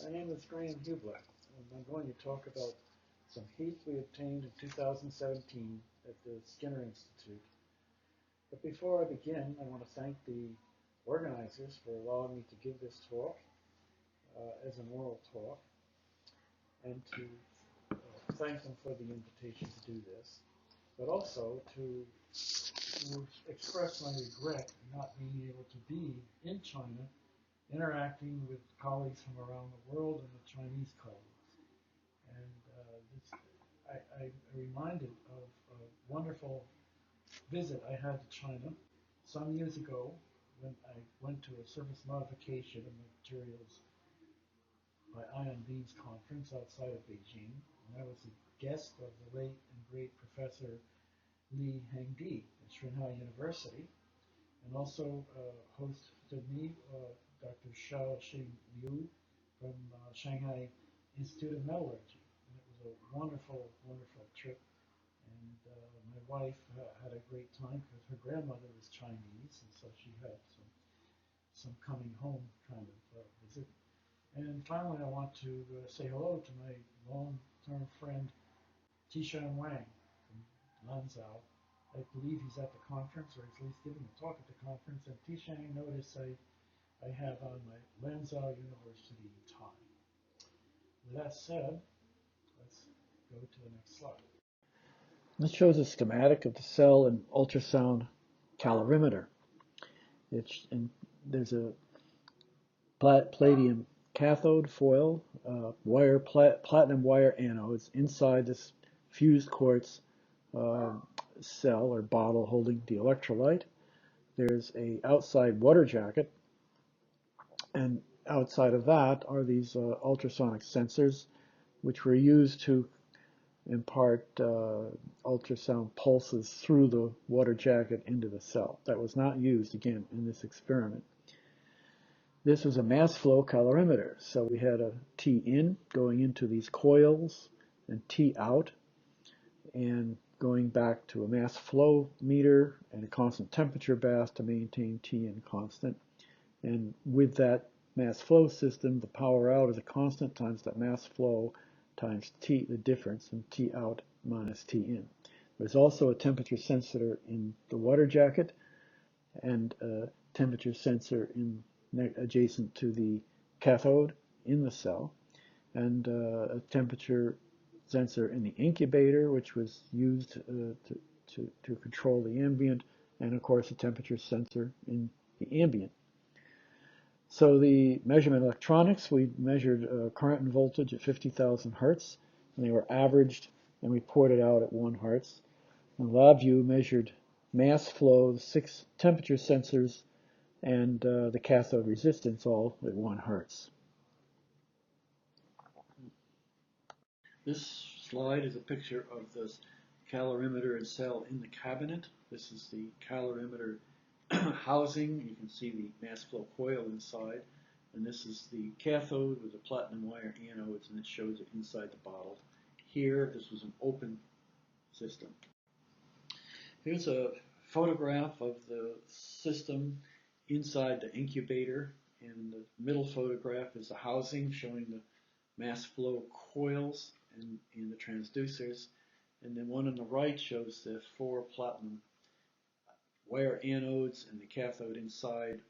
My name is Hubler, and I'm going to talk about some heat we obtained in 2017 at the Skinner Institute. But before I begin, I want to thank the organizers for allowing me to give this talk as an oral talk, and to thank them for the invitation to do this, but also to express my regret in not being able to be in China interacting with colleagues from around the world and the Chinese colleagues. And I'm reminded of a wonderful visit I had to China some years ago when I went to a surface modification of materials by Ion Beam's conference outside of Beijing. And I was a guest of the late and great Professor Li Hengdi at Tsinghua University, and also hosted me Dr. Xiaoxing Liu from Shanghai Institute of Metallurgy. And it was a wonderful, wonderful trip. And my wife had a great time because her grandmother was Chinese, and so she had some coming home kind of visit. And finally, I want to say hello to my long-term friend Tishan Wang from Lanzhou. I believe he's at the conference, or at least giving a talk at the conference. And Tishan, notice I have on my Lanzhou University tie. With that said, let's go to the next slide. This shows a schematic of the cell and ultrasound calorimeter. There's a palladium cathode foil, platinum wire anodes inside this fused quartz cell or bottle holding the electrolyte. There's a outside water jacket, and outside of that are these ultrasonic sensors, which were used to impart ultrasound pulses through the water jacket into the cell. That was not used, again, in this experiment. This was a mass flow calorimeter, so we had a T in going into these coils and T out, and going back to a mass flow meter and a constant temperature bath to maintain T in constant. And with that mass flow system, the power out is a constant times that mass flow times T, the difference, in T out minus T in. There's also a temperature sensor in the water jacket and a temperature sensor adjacent to the cathode in the cell, and a temperature sensor in the incubator, which was used to control the ambient, and of course a temperature sensor in the ambient. So the measurement electronics, we measured current and voltage at 50,000 hertz, and they were averaged and reported out at 1 hertz. And LabVIEW measured mass flow, 6 temperature sensors, and the cathode resistance, all at 1 hertz. This slide is a picture of this calorimeter and cell in the cabinet. This is the calorimeter housing. You can see the mass flow coil inside, and this is the cathode with the platinum wire anodes, and it shows it inside the bottle. Here, this was an open system. Here's a photograph of the system inside the incubator, and the middle photograph is the housing showing the mass flow coils and the transducers, and then one on the right shows the 4 platinum wire anodes and the cathode inside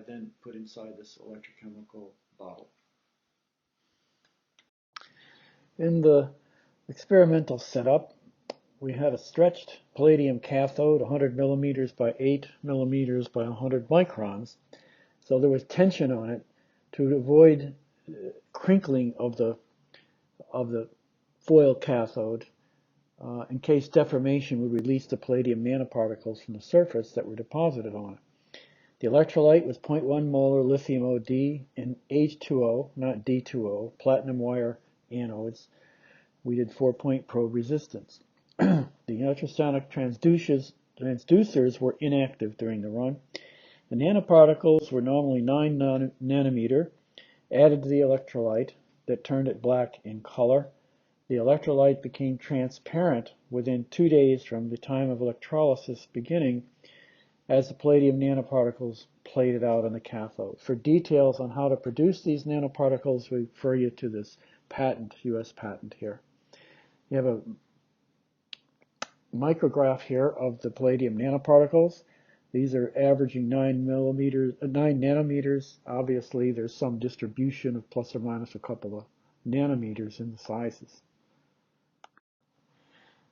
then put inside this electrochemical bottle. In the experimental setup, we had a stretched palladium cathode, 100 millimeters by 8 millimeters by 100 microns. So there was tension on it to avoid crinkling of the foil cathode in case deformation would release the palladium nanoparticles from the surface that were deposited on it. The electrolyte was 0.1 molar lithium OD and H2O, not D2O, platinum wire anodes. We did 4-point probe resistance. The ultrasonic transducers were inactive during the run. The nanoparticles were normally 9 nanometer, added to the electrolyte that turned it black in color. The electrolyte became transparent within 2 days from the time of electrolysis beginning, as the palladium nanoparticles plated out on the cathode. For details on how to produce these nanoparticles, we refer you to this patent, US patent here. You have a micrograph here of the palladium nanoparticles. These are averaging 9 nanometers. Obviously, there's some distribution of plus or minus a couple of nanometers in the sizes.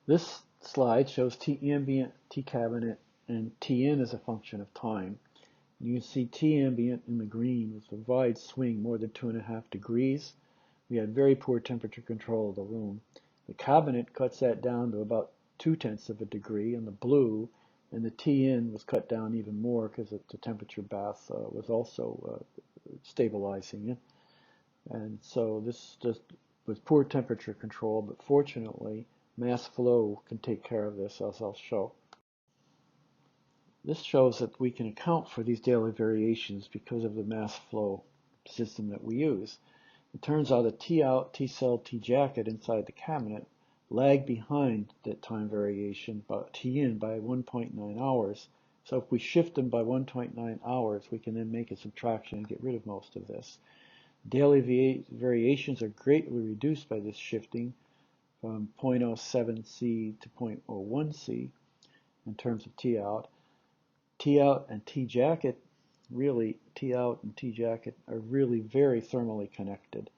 This slide shows T ambient, T cabinet, and Tn as a function of time. You can see T ambient in the green with a wide swing, more than 2.5 degrees. We had very poor temperature control of the room. The cabinet cuts that down to about 0.2 of a degree in the blue, and the Tn was cut down even more because the temperature bath was also stabilizing it. And so this just was poor temperature control, but fortunately mass flow can take care of this, as I'll show. This shows that we can account for these daily variations because of the mass flow system that we use. It turns out that T out, T cell, T jacket inside the cabinet lag behind that time variation, but T in by 1.9 hours. So if we shift them by 1.9 hours, we can then make a subtraction and get rid of most of this. Daily variations are greatly reduced by this shifting from 0.07 C to 0.01 C in terms of T out. T out and T jacket, really, T out and T jacket are really very thermally connected,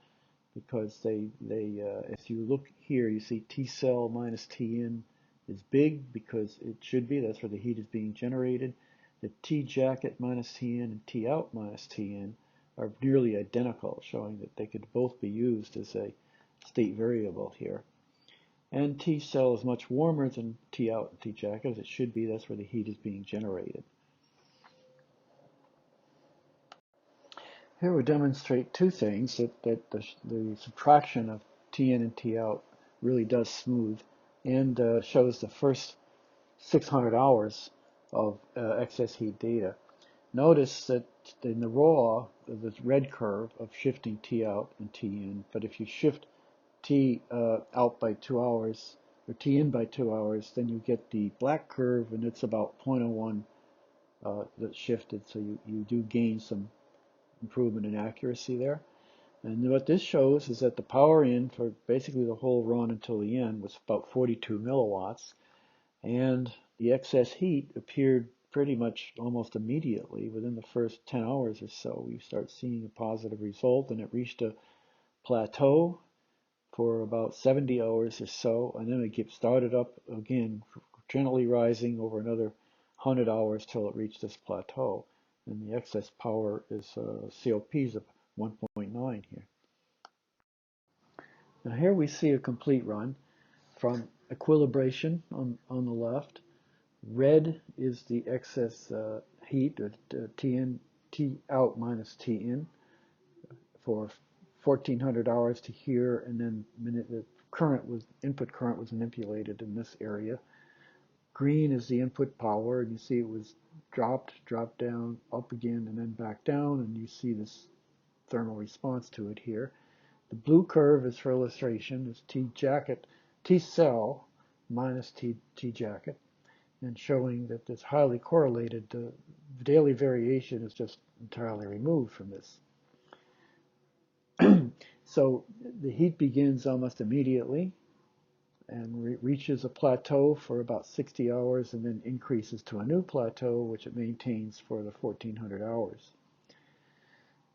because if you look here, you see T cell minus T in is big because it should be. That's where the heat is being generated. The T jacket minus T in and T out minus T in are nearly identical, showing that they could both be used as a state variable here. And T cell is much warmer than T out and T jacket, as it should be. That's where the heat is being generated. Here we demonstrate two things, that the subtraction of T in and T out really does smooth, and shows the first 600 hours of excess heat data. Notice that in the raw, this red curve of shifting T out and T in, but if you shift T out by 2 hours, or T in by 2 hours, then you get the black curve, and it's about 0.01 that's shifted, so you do gain some improvement in accuracy there. And what this shows is that the power in for basically the whole run until the end was about 42 milliwatts, and the excess heat appeared pretty much almost immediately. Within the first 10 hours or so, we start seeing a positive result, and it reached a plateau for about 70 hours or so, and then it gets started up again, gently rising over another 100 hours till it reached this plateau. And the excess power is COPs of 1.9 here. Now here we see a complete run from equilibration on the left. Red is the excess heat, T in, T out minus T in, for 1400 hours to here, and then the input current was manipulated in this area. Green is the input power, and you see it was dropped down, up again, and then back down, and you see this thermal response to it here. The blue curve is for illustration, is T cell minus T jacket, and showing that it's highly correlated. The daily variation is just entirely removed from this. So the heat begins almost immediately and reaches a plateau for about 60 hours, and then increases to a new plateau, which it maintains for the 1400 hours.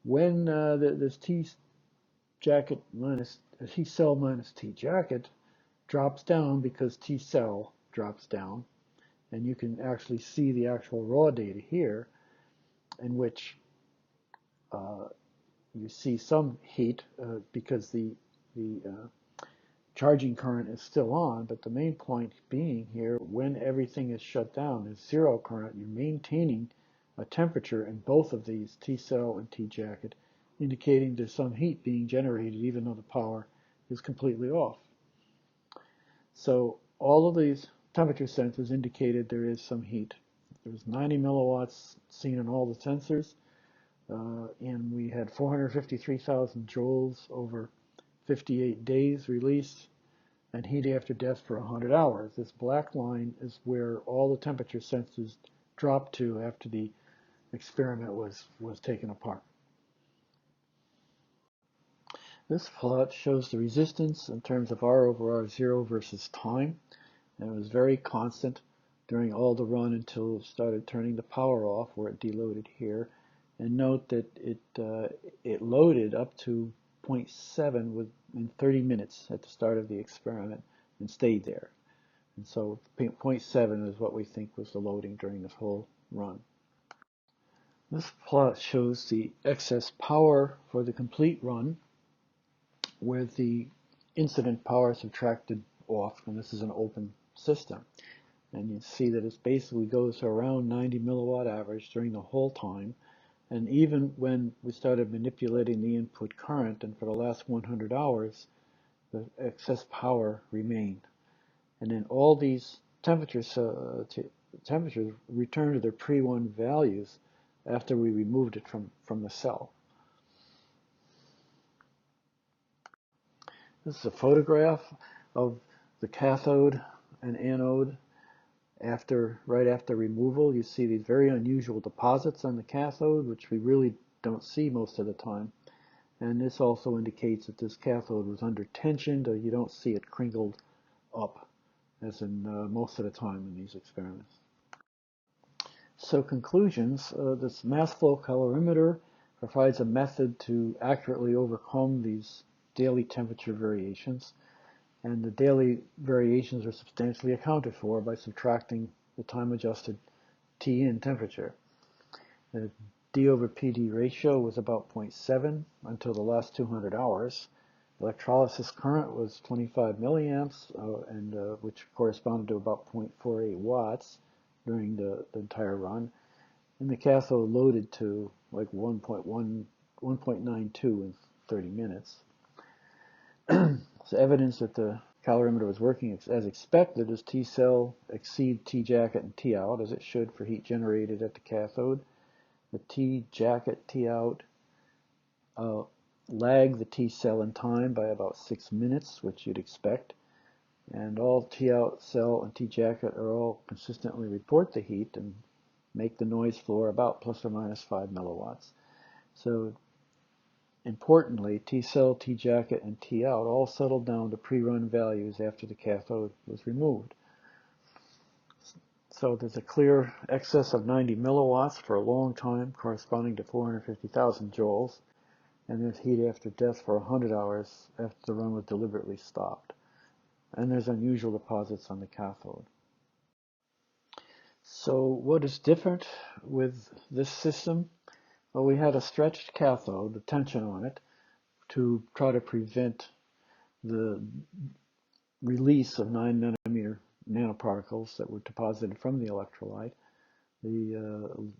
When this T cell minus T jacket drops down, because T cell drops down, and you can actually see the actual raw data here, in which you see some heat because the charging current is still on, but the main point being here, when everything is shut down, is zero current. You're maintaining a temperature in both of these, T cell and T jacket, indicating there's some heat being generated even though the power is completely off. So all of these temperature sensors indicated there is some heat. There was 90 milliwatts seen in all the sensors, and we had 453,000 joules over 58 days released, and heat after death for 100 hours. This black line is where all the temperature sensors dropped to after the experiment was taken apart. This plot shows the resistance in terms of R over R0 versus time, and it was very constant during all the run until it started turning the power off, where it deloaded here. And note that it loaded up to 0.7 in 30 minutes at the start of the experiment and stayed there. And so 0.7 is what we think was the loading during this whole run. This plot shows the excess power for the complete run, with the incident power subtracted off, and this is an open system. And you see that it basically goes to around 90 milliwatt average during the whole time. And even when we started manipulating the input current, and for the last 100 hours, the excess power remained. And then all these temperatures returned to their pre-1 values after we removed it from the cell. This is a photograph of the cathode and anode right after removal. You see these very unusual deposits on the cathode, which we really don't see most of the time. And this also indicates that this cathode was under tension, though you don't see it crinkled up, as in most of the time in these experiments. So conclusions, this mass flow calorimeter provides a method to accurately overcome these daily temperature variations, and the daily variations are substantially accounted for by subtracting the time-adjusted T-in temperature. The D over PD ratio was about 0.7 until the last 200 hours. Electrolysis current was 25 milliamps, which corresponded to about 0.48 watts during the entire run. And the cathode loaded to like 1.92 in 30 minutes. So evidence that the calorimeter was working as expected is T cell exceed T jacket and T out, as it should for heat generated at the cathode. The T jacket, T out lag the T cell in time by about 6 minutes, which you'd expect. And all T out cell and T jacket are all consistently report the heat and make the noise floor about plus or minus 5 milliwatts. So importantly, T cell, T jacket, and T out all settled down to pre-run values after the cathode was removed. So there's a clear excess of 90 milliwatts for a long time, corresponding to 450,000 joules, and there's heat after death for 100 hours after the run was deliberately stopped. And there's unusual deposits on the cathode. So what is different with this system? Well, we had a stretched cathode, the tension on it, to try to prevent the release of 9 nanometer nanoparticles that were deposited from the electrolyte. The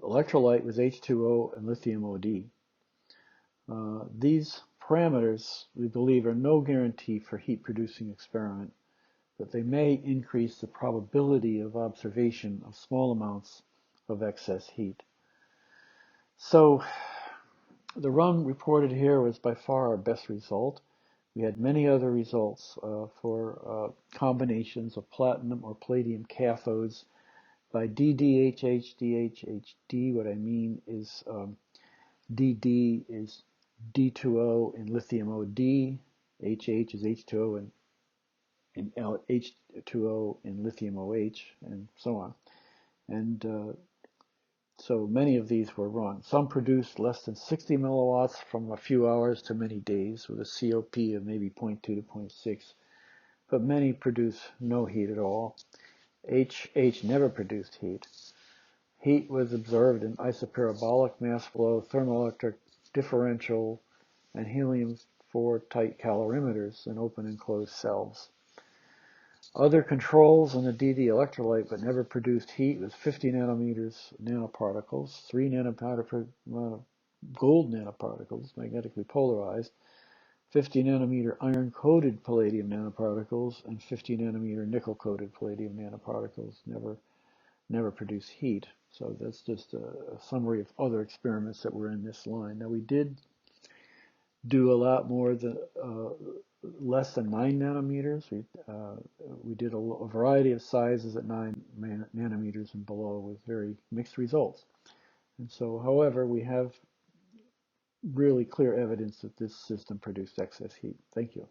electrolyte was H2O and lithium OD. These parameters, we believe, are no guarantee for heat-producing experiment, but they may increase the probability of observation of small amounts of excess heat. So the run reported here was by far our best result. We had many other results for combinations of platinum or palladium cathodes by DDHHDHHD. What I mean is DD is D2O in lithium OD, HH is H2O and H2O in lithium OH, and so on. And so many of these were run. Some produced less than 60 milliwatts from a few hours to many days with a COP of maybe 0.2 to 0.6, but many produce no heat at all. HH never produced heat. Heat was observed in isoparabolic mass flow, thermoelectric differential, and helium-4 tight calorimeters in open and closed cells. Other controls on the DD electrolyte but never produced heat was 50 nanometers nanoparticles, 3 gold nanoparticles, magnetically polarized, 50 nanometer iron-coated palladium nanoparticles, and 50 nanometer nickel-coated palladium nanoparticles never produce heat. So that's just a summary of other experiments that were in this line. Now we did do a lot more than less than 9 nanometers. We did a variety of sizes at 9 nanometers and below with very mixed results. And so, however, we have really clear evidence that this system produced excess heat. Thank you.